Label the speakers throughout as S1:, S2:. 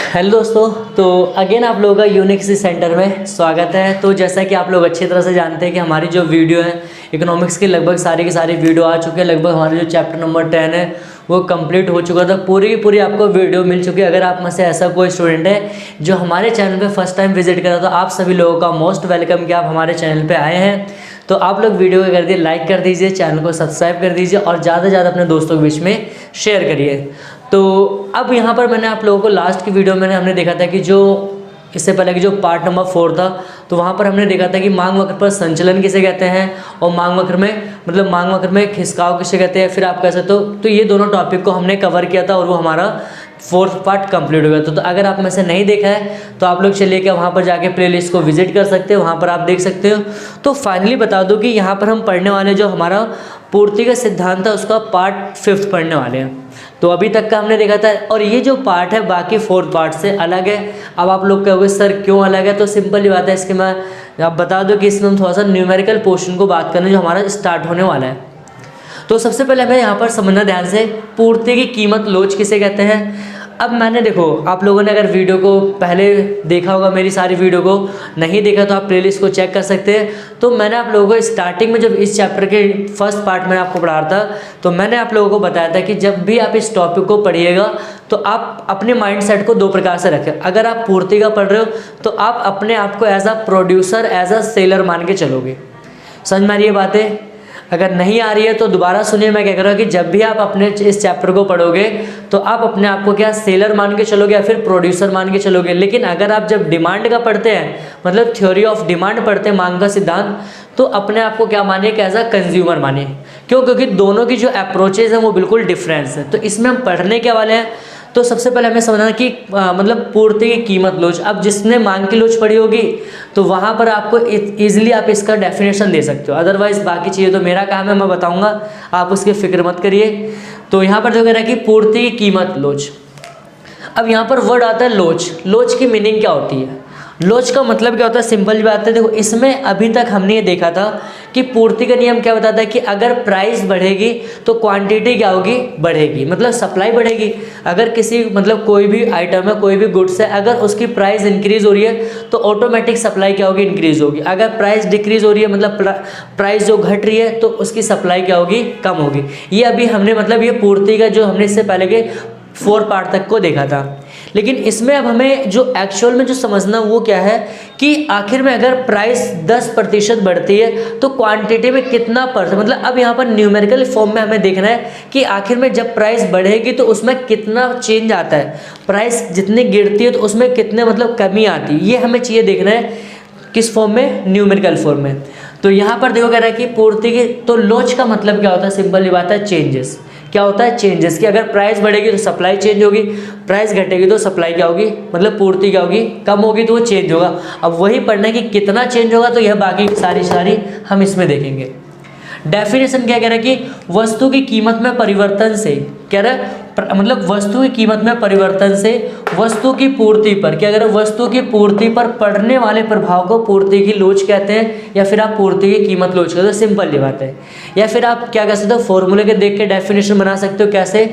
S1: Hello दोस्तों, तो again आप लोगों का यूनिक्स सेंटर में स्वागत है। तो जैसा कि आप लोग अच्छी तरह से जानते हैं कि हमारी जो वीडियो है इकोनॉमिक्स की लगभग सारी की सारी वीडियो आ चुके हैं। लगभग हमारे जो चैप्टर नंबर 10 है वो कंप्लीट हो चुका था। पूरी की पूरी आपको वीडियो मिल चुकी है। अगर आप में से ऐसा कोई स्टूडेंट है जो हमारे चैनल पे फर्स्ट टाइम विजिट करा तो आप सभी लोगों का मोस्ट वेलकम कि आप हमारे चैनल पे आए हैं। तो आप लोग वीडियो को कर दिए लाइक कर दीजिए, चैनल को सब्सक्राइब कर दीजिए और ज़्यादा से ज़्यादा अपने दोस्तों के बीच में शेयर करिए। तो अब यहाँ पर मैंने आप लोगों को लास्ट की वीडियो में हमने देखा था कि जो इससे पहले कि जो पार्ट नंबर 4 था तो वहाँ पर हमने देखा था कि मांग वक्र पर संचलन किसे कहते हैं और मांग वक्र में खिसकाव किसे कहते हैं। फिर आप कह सकते हो तो ये दोनों टॉपिक को हमने कवर किया था और वो हमारा 4th पार्ट कंप्लीट हो गया। तो अगर आप में से नहीं देखा है तो आप लोग चलिए कि वहाँ पर जाके प्लेलिस्ट को विजिट कर सकते हो, वहाँ पर आप देख सकते हो। तो फाइनली बता दूं कि यहाँ पर हम पढ़ने वाले जो हमारा पूर्ति का सिद्धांत था उसका पार्ट 5th पढ़ने वाले हैं। तो अभी तक का हमने देखा था और ये जो पार्ट है बाकी 4th पार्ट से अलग है। अब आप लोग कहोगे सर क्यों अलग है, तो सिंपल ही बात है। इसके मैं आप बता दूं कि इसमें हम थोड़ा सा न्यूमेरिकल पोर्शन को बात करने जो हमारा स्टार्ट होने वाला है। तो सबसे पहले हमें यहाँ पर समझना ध्यान से पूर्ति की कीमत लोच किसे कहते हैं। अब मैंने देखो आप लोगों ने अगर वीडियो को पहले देखा होगा, मेरी सारी वीडियो को नहीं देखा तो आप प्लेलिस्ट को चेक कर सकते हैं। तो मैंने आप लोगों को स्टार्टिंग में जब इस चैप्टर के फर्स्ट पार्ट में आपको पढ़ा था तो मैंने आप लोगों को बताया था कि जब भी आप इस टॉपिक को पढ़िएगा तो आप अपने माइंड सेट को दो प्रकार से रखें। अगर आप पूर्ति का पढ़ रहे हो तो आप अपने आप को as a producer as a seller मान के चलोगे। समझ में आ रही है बातें? अगर नहीं आ रही है तो दोबारा सुनिए। मैं क्या कर रहा हूँ कि जब भी आप अपने इस चैप्टर को पढ़ोगे तो आप अपने आप को क्या सेलर मान के चलोगे या फिर प्रोड्यूसर मान के चलोगे। लेकिन अगर आप जब डिमांड का पढ़ते हैं मतलब थ्योरी ऑफ डिमांड पढ़ते हैं, मांग का सिद्धांत, तो अपने आप को क्या मानिए कि एज अ कंज्यूमर मानिए। क्यों? क्योंकि दोनों की जो अप्रोचेज हैं वो बिल्कुल डिफरेंस है। तो इसमें हम पढ़ने के वाले हैं। तो सबसे पहले हमें समझना कि मतलब पूर्ति की कीमत लोच। अब जिसने मांग की लोच पढ़ी होगी तो वहाँ पर आपको इजीली आप इसका डेफिनेशन दे सकते हो। अदरवाइज बाकी चीज़ें तो मेरा काम है, मैं बताऊंगा, आप उसकी फिक्र मत करिए। तो यहाँ पर जो कह रहा है कि पूर्ति की कीमत लोच। अब यहाँ पर वर्ड आता है लोच। लोच की मीनिंग क्या होती है? लोच का मतलब क्या होता है? सिंपल बात है। देखो इसमें अभी तक हमने ये देखा था कि पूर्ति का नियम क्या बताता है कि अगर प्राइस बढ़ेगी तो क्वांटिटी क्या होगी? बढ़ेगी, मतलब सप्लाई बढ़ेगी। अगर किसी मतलब कोई भी आइटम है, कोई भी गुड्स है, अगर उसकी प्राइस इंक्रीज हो रही है तो ऑटोमेटिक सप्लाई क्या होगी? इंक्रीज होगी। अगर प्राइस डिक्रीज हो रही है मतलब प्राइस जो घट रही है तो उसकी सप्लाई क्या होगी? कम होगी। ये अभी हमने मतलब ये पूर्ति का जो हमने इससे पहले के 4 पार्ट तक को देखा था। लेकिन इसमें अब हमें जो एक्चुअल में जो समझना वो क्या है कि आखिर में अगर प्राइस 10% बढ़ती है तो क्वांटिटी में कितना परसेंट, मतलब अब यहाँ पर न्यूमेरिकल फॉर्म में हमें देखना है कि आखिर में जब प्राइस बढ़ेगी तो उसमें कितना चेंज आता है। प्राइस जितनी गिरती है तो उसमें कितने मतलब कमी आती है, ये हमें चाहिए देखना है। किस फॉर्म में? न्यूमेरिकल फॉर्म में। तो यहाँ पर देखो कह रहा है कि पूर्ति की तो लोच का मतलब क्या होता है? सिंपल ही बात है, चेंजेस। क्या होता है? चेंजेस। कि अगर प्राइस बढ़ेगी तो सप्लाई चेंज होगी, प्राइस घटेगी तो सप्लाई क्या होगी? मतलब पूर्ति क्या होगी? कम होगी तो वो चेंज होगा। अब वही पढ़ना है कि कितना चेंज होगा, तो यह बाकी सारी हम इसमें देखेंगे। डेफिनेशन क्या कह रहा है कि वस्तु की कीमत में परिवर्तन से, कह रहा है मतलब वस्तु की कीमत में परिवर्तन से वस्तु की पूर्ति पर, क्या कह रहा है? वस्तु की पूर्ति पर पड़ने वाले प्रभाव को पूर्ति की लोच कहते हैं या फिर आप पूर्ति की कीमत लोच कहते हो। सिंपल ये बात है। या फिर आप क्या कह सकते हो? फॉर्मूले के देख के डेफिनेशन बना सकते हो। कैसे?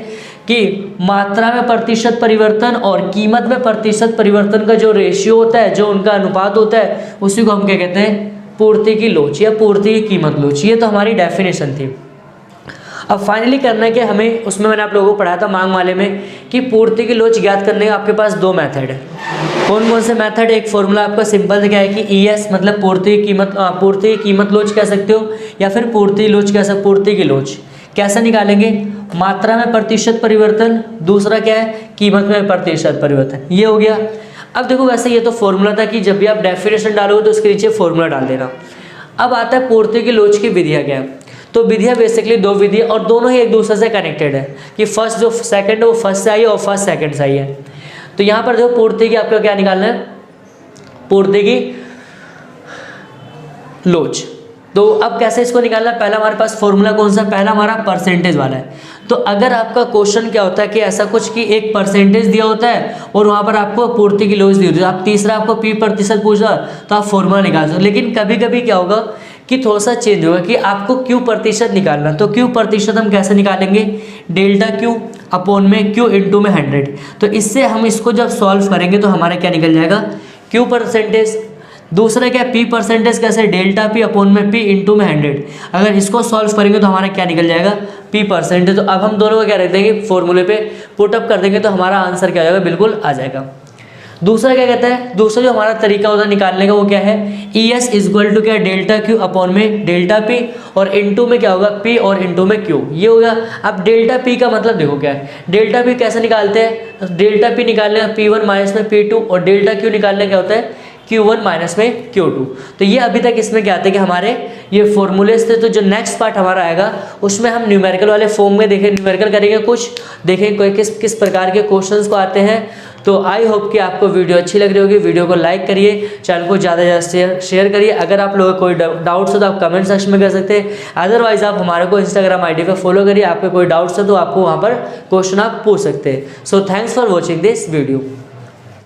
S1: कि मात्रा में प्रतिशत परिवर्तन और कीमत में प्रतिशत परिवर्तन का जो रेशियो होता है, जो उनका अनुपात होता है, उसी को हम क्या कहते हैं? पूर्ति की लोच या पूर्ति की कीमत लोच। ये तो हमारी डेफिनेशन थी। अब फाइनली करना है कि हमें, उसमें मैंने आप लोगों को पढ़ाया था मांग वाले में कि पूर्ति की लोच ज्ञात करने का आपके पास 2 मेथड है। कौन कौन से मेथड? एक फॉर्मूला आपका सिंपल क्या है कि ES मतलब पूर्ति की कीमत लोच कह सकते हो या फिर पूर्ति लोच कह सकते। पूर्ति की लोच कैसे निकालेंगे? मात्रा में प्रतिशत परिवर्तन, दूसरा क्या है? कीमत में प्रतिशत परिवर्तन। ये हो गया। अब देखो वैसे ये तो फॉर्मूला था कि जब भी आप डेफिनेशन डालोगे तो उसके नीचे फॉर्मूला डाल देना। अब आता है पूर्ति की लोच की विधियाँ क्या है। तो विधियाँ बेसिकली 2 विधि और दोनों ही एक दूसरे से कनेक्टेड है कि फर्स्ट जो सेकंड है वो फर्स्ट से आई है और फर्स्ट सेकंड से आई है। तो यहाँ पर देखो पूर्ति की आपको क्या निकालना है? पूर्ति की लोच। तो अब कैसे इसको निकालना है? पहला हमारे पास फॉर्मूला कौन सा? पहला हमारा परसेंटेज वाला है। तो अगर आपका क्वेश्चन क्या होता है कि ऐसा कुछ कि एक परसेंटेज दिया होता है और वहाँ पर आपको पूर्ति की लोच दी होती है, आप तीसरा आपको P% पूछा तो आप फॉर्मूला निकाल सकते हो। लेकिन कभी कभी क्या होगा कि थोड़ा सा चेंज होगा कि आपको क्यू प्रतिशत निकालना। तो क्यू प्रतिशत हम कैसे निकालेंगे, डेल्टा क्यू अपॉन में क्यू इंटू में 100। तो इससे हम इसको जब सॉल्व करेंगे तो हमारा क्या निकल जाएगा, क्यू परसेंटेज। दूसरा क्या, पी परसेंटेज कैसे, डेल्टा पी अपॉन में पी इंटू में 100। अगर इसको सॉल्व करेंगे तो हमारा क्या निकल जाएगा, पी परसेंटेज। तो अब हम दोनों को क्या रख देंगे, फॉर्मूले पे पुट अप कर देंगे तो हमारा आंसर क्या हो जाएगा, बिल्कुल आ जाएगा। दूसरा क्या कहता है, दूसरा जो हमारा तरीका होता है निकालने का वो क्या है, ई एस इजक्वल टू क्या, डेल्टा क्यू अपॉन में डेल्टा पी और इंटू में क्या होगा, पी और इंटू में क्यू, ये होगा। अब डेल्टा पी का मतलब देखो क्या है, डेल्टा पी कैसे निकालते हैं, डेल्टा पी निकालने का P1 माइनस में P2 और डेल्टा क्यू निकालने क्या होता है, Q1 माइनस में Q2। तो ये अभी तक इसमें क्या आते हैं कि हमारे ये फॉर्मूलेस थे। तो जो नेक्स्ट पार्ट हमारा आएगा उसमें हम न्यूमेरिकल वाले फॉर्म में देखें, न्यूमेरिकल करेंगे, कुछ देखें कोई किस प्रकार के क्वेश्चंस को आते हैं। तो आई होप कि आपको वीडियो अच्छी लग रही होगी। वीडियो को लाइक करिए, चैनल को ज़्यादा से ज़्यादा शेयर करिए। अगर आप लोगों को कोई डाउट्स हो तो आप कमेंट सेक्शन में कर सकते हैं। अदरवाइज आप हमारे को इंस्टाग्राम आईडी पे फॉलो करिए, आपके कोई डाउट्स है तो आपको वहाँ पर क्वेश्चन आप पूछ सकते हैं। So thanks for watching this video.